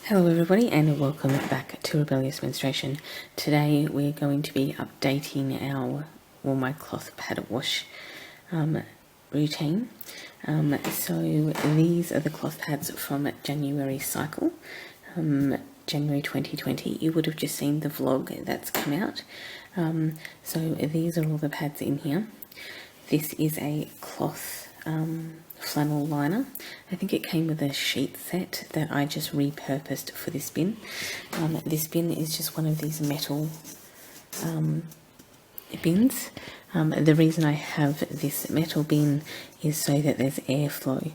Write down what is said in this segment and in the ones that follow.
Hello everybody and welcome back to Rebellious Menstruation. Today we're going to be updating my cloth pad wash routine. So these are the cloth pads from January cycle, January 2020. You would have just seen the vlog that's come out. So these are all the pads in here. This is a cloth flannel liner. I think it came with a sheet set that I just repurposed for this bin. This bin is just one of these metal bins. The reason I have this metal bin is so that there's airflow.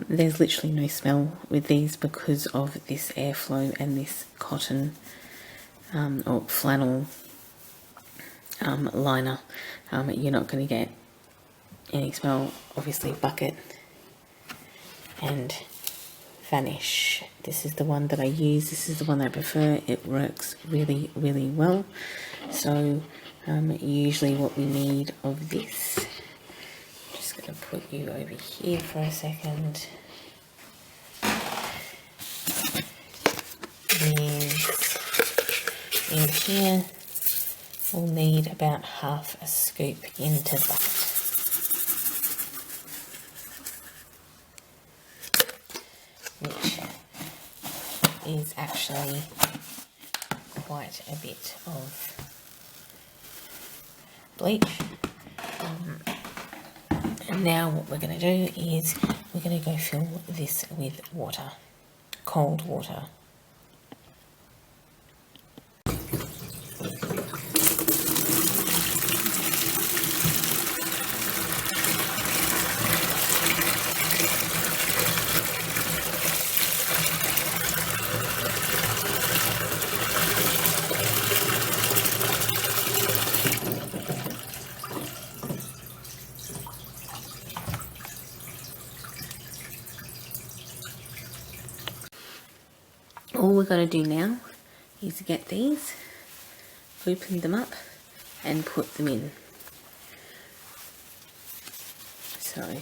There's literally no smell with these because of this airflow and this cotton or flannel liner. You're not going to get any smell. Obviously bucket and vanish. This is the one that I use. This is the one that I prefer. It works really well. So usually what we need of this, I'm just going to put you over here for a second, is in here we'll need about half a scoop into the bucket, which is actually quite a bit of bleach. And now what we're going to do is we're going to go fill this with water, cold water. All we're going to do now is get these, open them up and put them in. So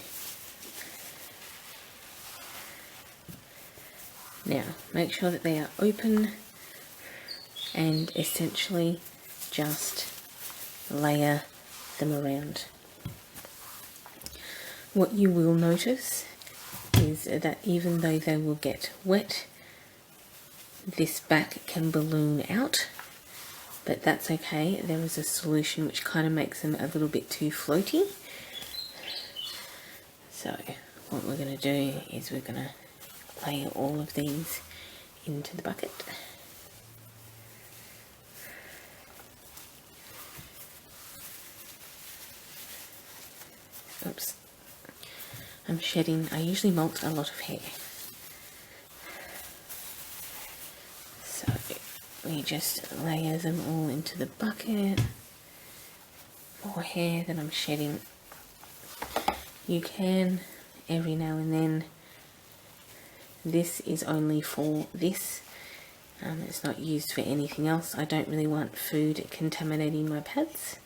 now make sure that they are open and essentially just layer them around. What you will notice is that even though they will get wet, this back can balloon out, but that's okay. There is a solution which kind of makes them a little bit too floaty. So what we're going to do is we're going to lay all of these into the bucket. Oops. I'm shedding. I usually molt a lot of hair. So we just layer them all into the bucket. More hair that I'm shedding. You can, every now and then, this is only for this. It's not used for anything else. I don't really want food contaminating my pads.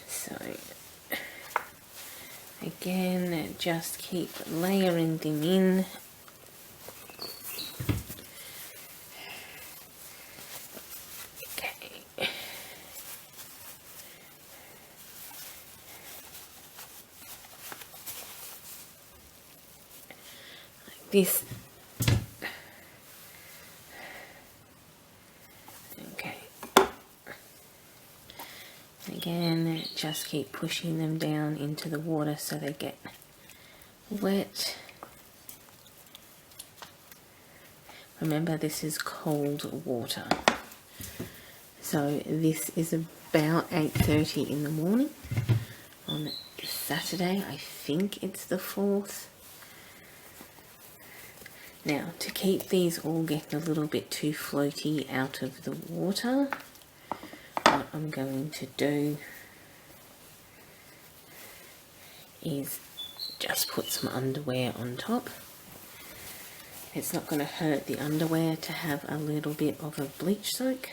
So, again, just keep layering them in. This. Okay. Again, just keep pushing them down into the water so they get wet. Remember, this is cold water. So this is about 8:30 in the morning on Saturday. I think it's the 4th. Now, to keep these all getting a little bit too floaty out of the water, what I'm going to do is just put some underwear on top. It's not going to hurt the underwear to have a little bit of a bleach soak.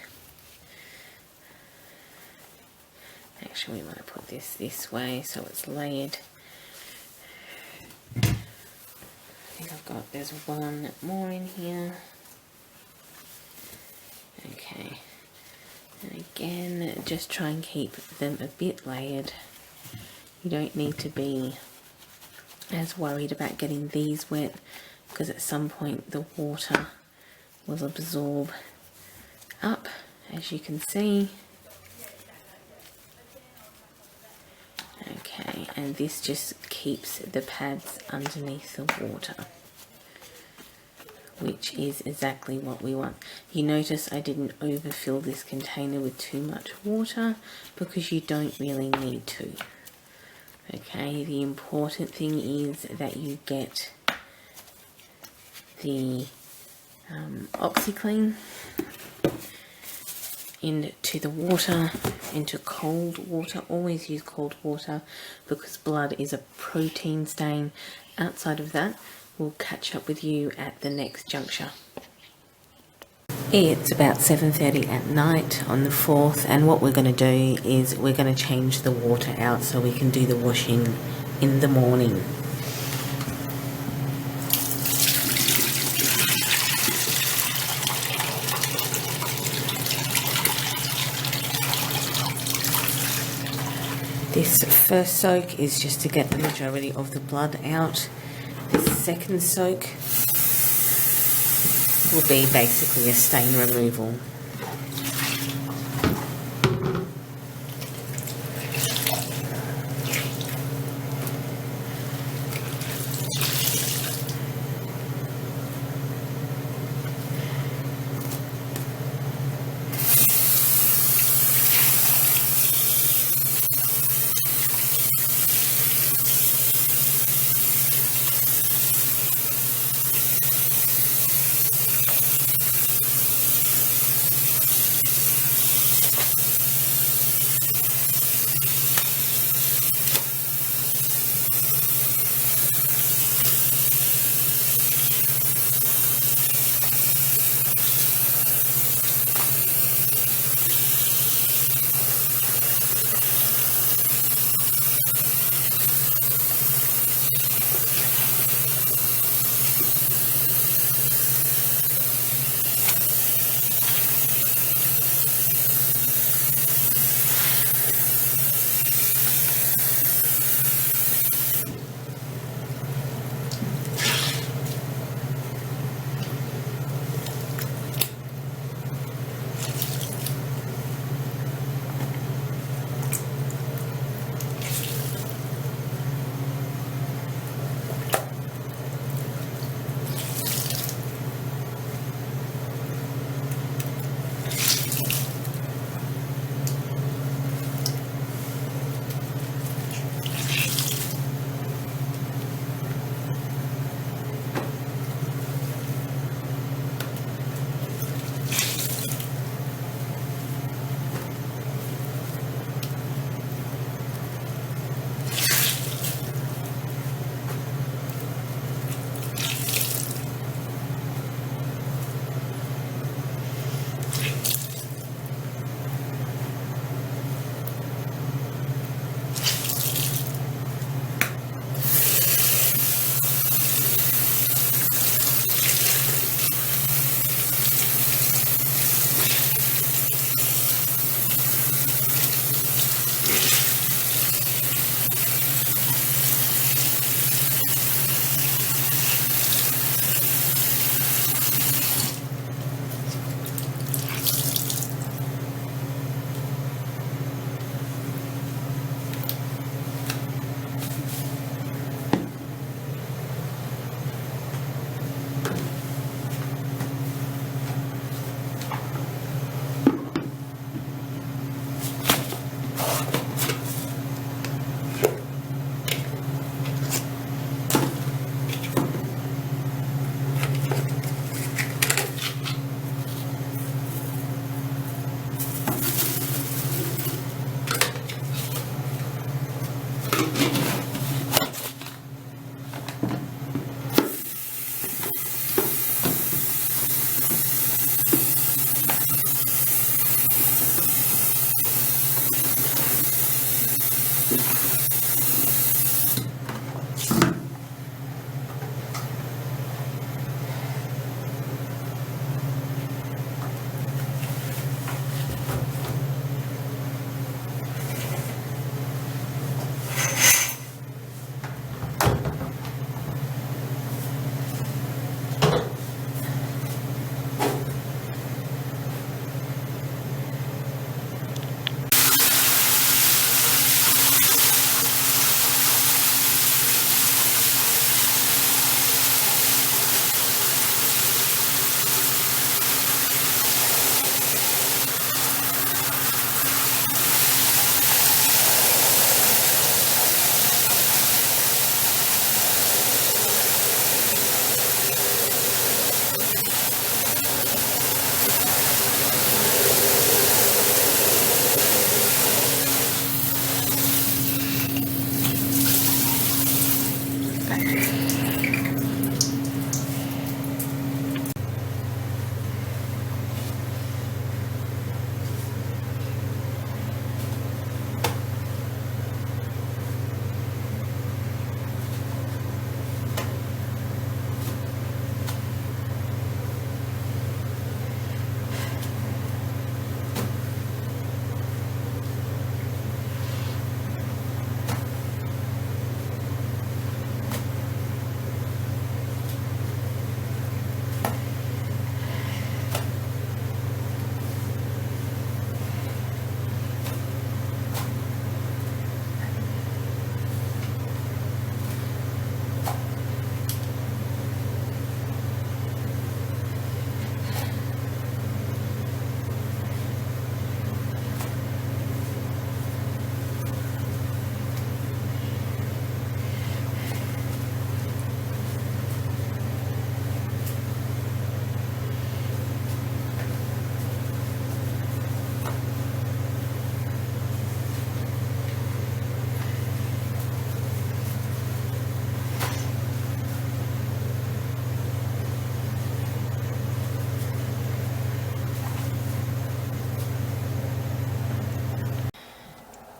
Actually, we want to put this way so it's layered think there's one more in here. Okay, and again, just try and keep them a bit layered. You don't need to be as worried about getting these wet, because at some point the water will absorb up, as you can see. Okay, and this just keeps the pads underneath the water, which is exactly what we want. You notice I didn't overfill this container with too much water, because you don't really need to. Okay, the important thing is that you get the OxyClean into the water, into cold water. Always use cold water, because blood is a protein stain. Outside of that, we'll catch up with you at the next juncture. It's about 7:30 at night on the 4th, and what we're going to do is we're going to change the water out so we can do the washing in the morning. This first soak is just to get the majority of the blood out. This second soak will be basically a stain removal.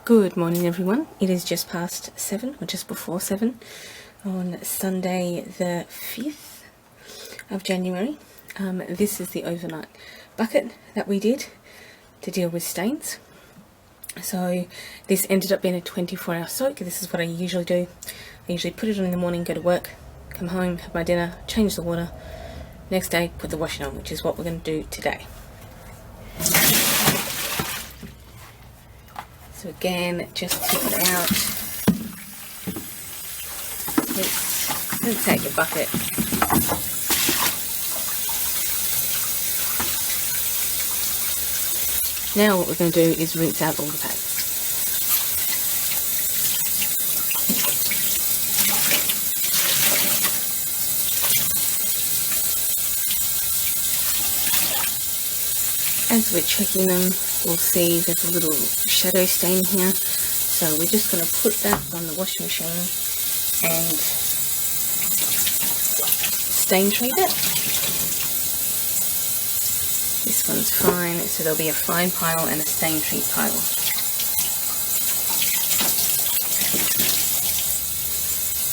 Good morning everyone, it is just past 7 or just before 7 on Sunday the 5th of January. This is the overnight bucket that we did to deal with stains. So this ended up being a 24-hour soak. This is what I usually do. I usually put it on in the morning, go to work, come home, have my dinner, change the water, next day put the washing on, which is what we're going to do today. So again, just tip it out. Let's take your bucket. Now what we're going to do is rinse out all the pads. As we're checking them, we'll see there's a little shadow stain here, so we're just going to put that on the washing machine and stain treat it. This one's fine, so there'll be a fine pile and a stain treat pile.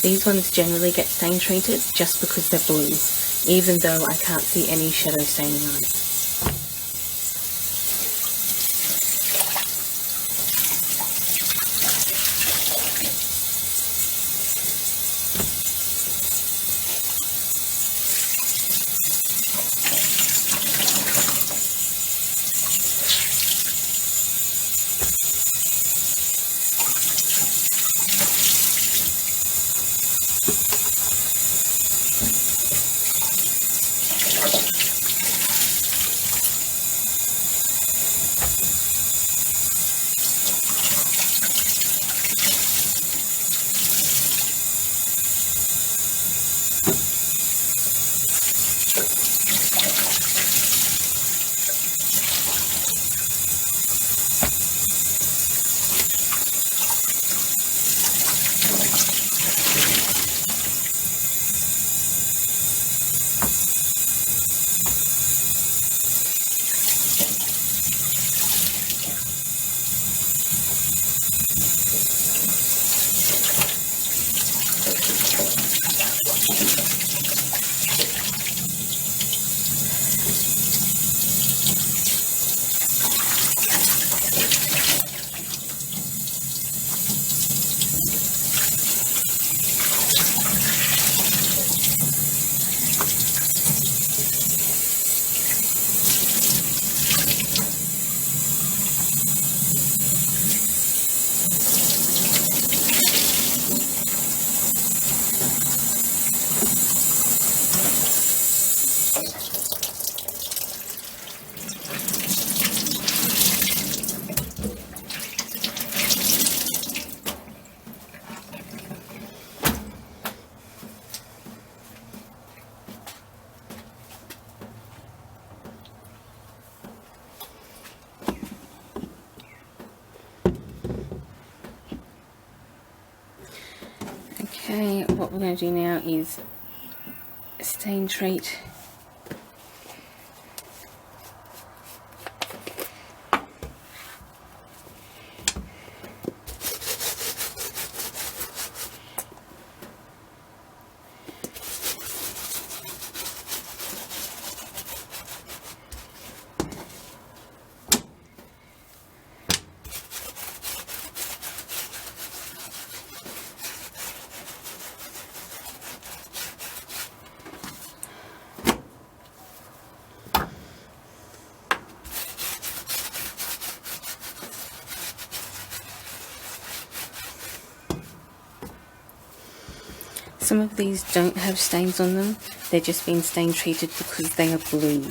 These ones generally get stain treated just because they're blue, even though I can't see any shadow staining on it. Okay, what we're going to do now is stain treat Some of these don't have stains on them, they're just being stain treated because they are blue.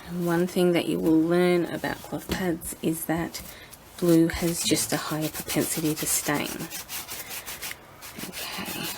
And one thing that you will learn about cloth pads is that blue has just a higher propensity to stain. Okay.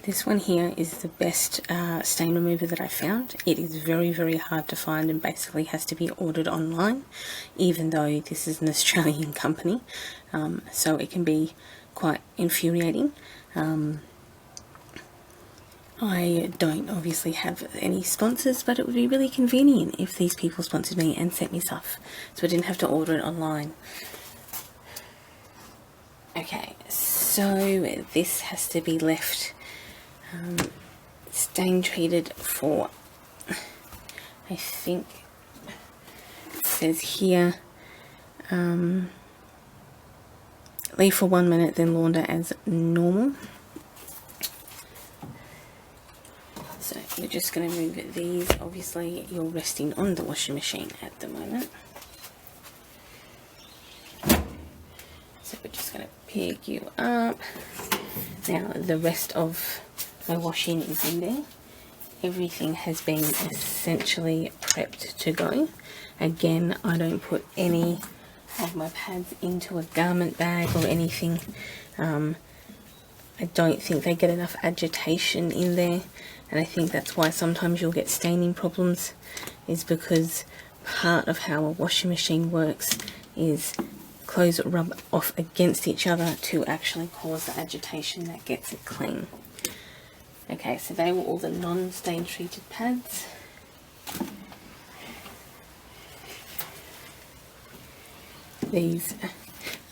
This one here is the best stain remover that I found. It is very, very hard to find and basically has to be ordered online, even though this is an Australian company. So it can be quite infuriating. I don't obviously have any sponsors, but it would be really convenient if these people sponsored me and sent me stuff, so I didn't have to order it online. Okay, so this has to be left stain treated for, I think it says here, leave for 1 minute, then launder as normal. So we're just going to move these. Obviously you're resting on the washing machine at the moment, so we're just going to pick you up. Now the rest of my washing is in there. Everything has been essentially prepped to go. Again, I don't put any of my pads into a garment bag or anything. I don't think they get enough agitation in there, and I think that's why sometimes you'll get staining problems, is because part of how a washing machine works is clothes rub off against each other to actually cause the agitation that gets it clean. Okay, so they were all the non-stain treated pads. These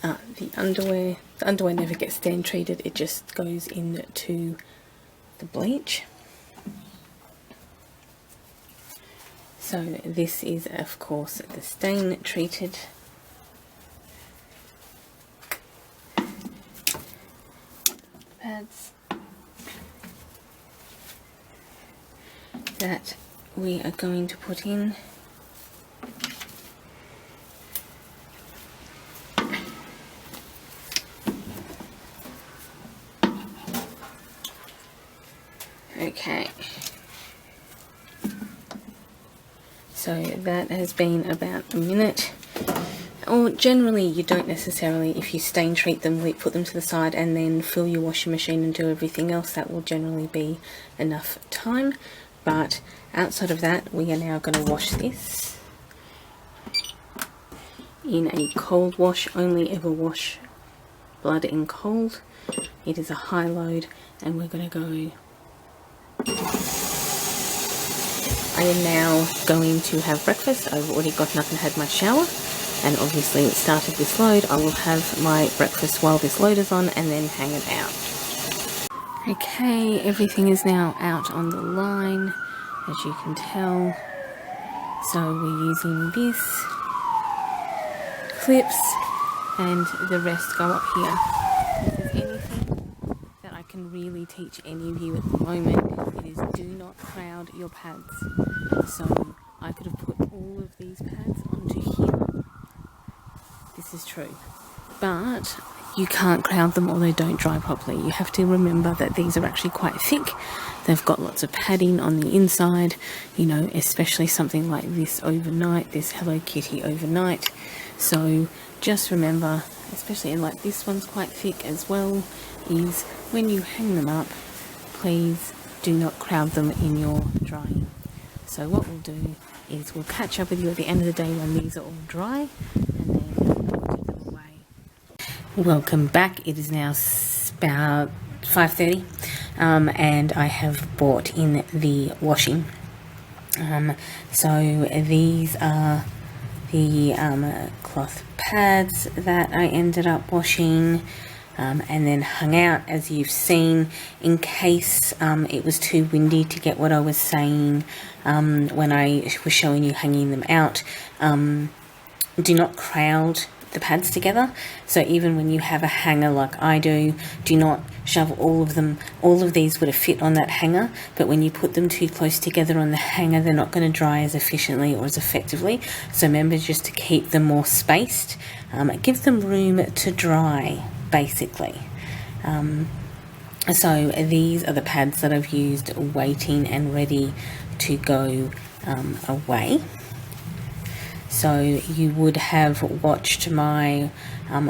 are the underwear. The underwear never gets stain treated, it just goes into the bleach. So this is of course the stain treated. Pads that we are going to put in. Okay, so that has been about a minute. Or generally you don't necessarily, if you stain treat them, put them to the side and then fill your washing machine and do everything else, that will generally be enough time. But outside of that, we are now going to wash this in a cold wash. Only ever wash blood in cold. It is a high load, and we're going to go. I am now going to have breakfast. I've already gotten up and had my shower, and obviously it started this load. I will have my breakfast while this load is on and then hang it out. Okay, everything is now out on the line, as you can tell. So we're using this, clips, and the rest go up here. If there's anything that I can really teach any of you at the moment, it is do not crowd your pads. So I could have put all of these pads onto here. This is true. But you can't crowd them or they don't dry properly. You have to remember that these are actually quite thick. They've got lots of padding on the inside, you know, especially something like this overnight, this Hello Kitty overnight. So just remember, especially in like this one's quite thick as well, is when you hang them up, please do not crowd them in your drying. So what we'll do is we'll catch up with you at the end of the day when these are all dry, and then we'll put them away. Welcome back. It is now about 5:30, and I have brought in the washing. So these are the cloth pads that I ended up washing, and then hung out, as you've seen, in case it was too windy to get what I was saying when I was showing you hanging them out. Do not crowd the pads together. So even when you have a hanger like I do, do not shove all of them. All of these would have fit on that hanger, but when you put them too close together on the hanger, they're not going to dry as efficiently or as effectively. So remember just to keep them more spaced. Give them room to dry, basically. So these are the pads that I've used waiting and ready to go away. So you would have watched my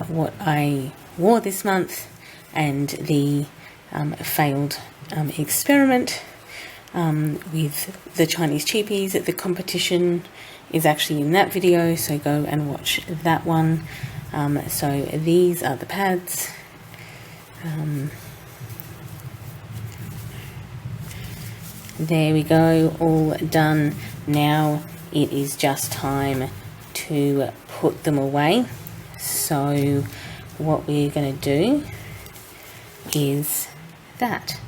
what I wore this month and the failed experiment with the Chinese cheapies. The competition is actually in that video, so go and watch that one. So these are the pads. There we go, all done. Now it is just time to put them away. So what we're going to do is that.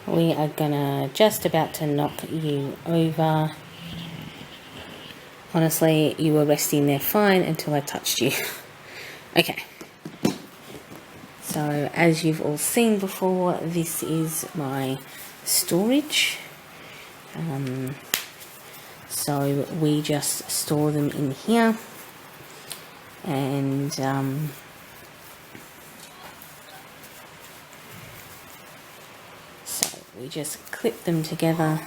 We are gonna just about to knock you over. Honestly, you were resting there fine until I touched you. Okay. So as you've all seen before, this is my storage. So we just store them in here, and so we just clip them together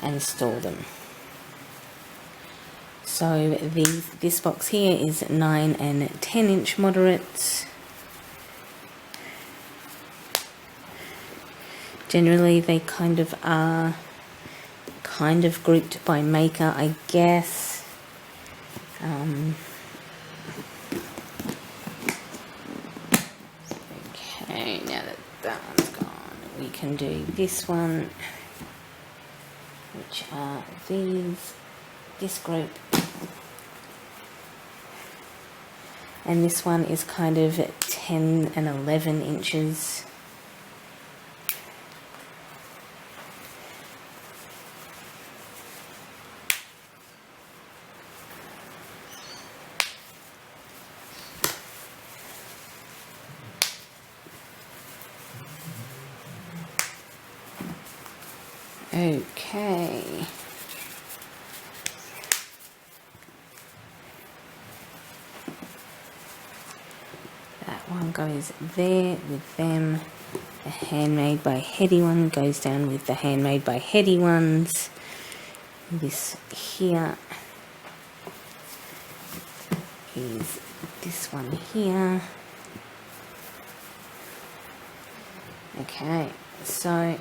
and store them. So this box here is 9 and 10-inch moderates. Generally they kind of are grouped by maker, I guess. Okay, now that one's gone, we can do this one, which are this group. And this one is kind of 10 and 11 inches. Okay. That one goes there with them. The handmade by Hetty one goes down with the handmade by Hetty ones. This here is this one here. Okay, so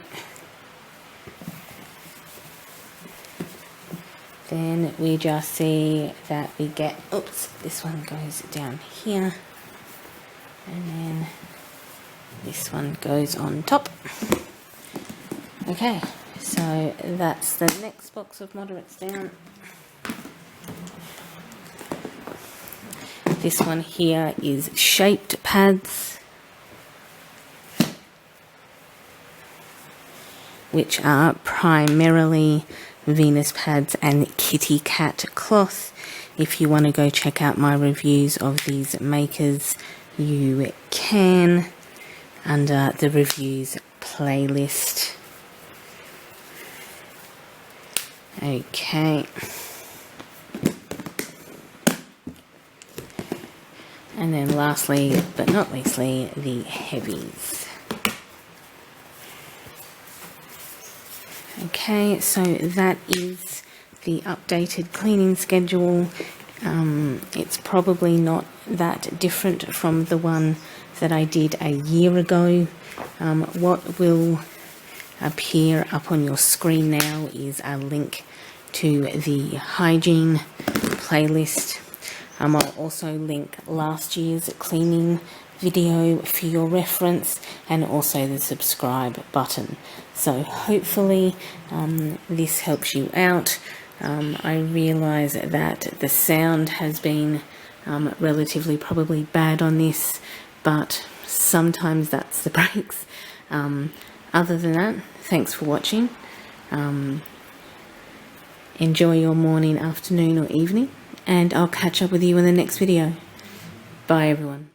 then we just see that we get, oops, this one goes down here, and then this one goes on top. Okay, so that's the next box of moderates down. This one here is shaped pads, which are primarily Venus pads and kitty cat cloth. If you want to go check out my reviews of these makers, you can under the reviews playlist. Okay. And then lastly, but not leastly, the heavies. Okay, so that is the updated cleaning schedule. It's probably not that different from the one that I did a year ago. What will appear up on your screen now is a link to the hygiene playlist. I'll also link last year's cleaning video for your reference, and also the subscribe button. So hopefully this helps you out. I realise that the sound has been relatively probably bad on this, but sometimes that's the breaks. Other than that, thanks for watching. Enjoy your morning, afternoon or evening, and I'll catch up with you in the next video. Bye everyone.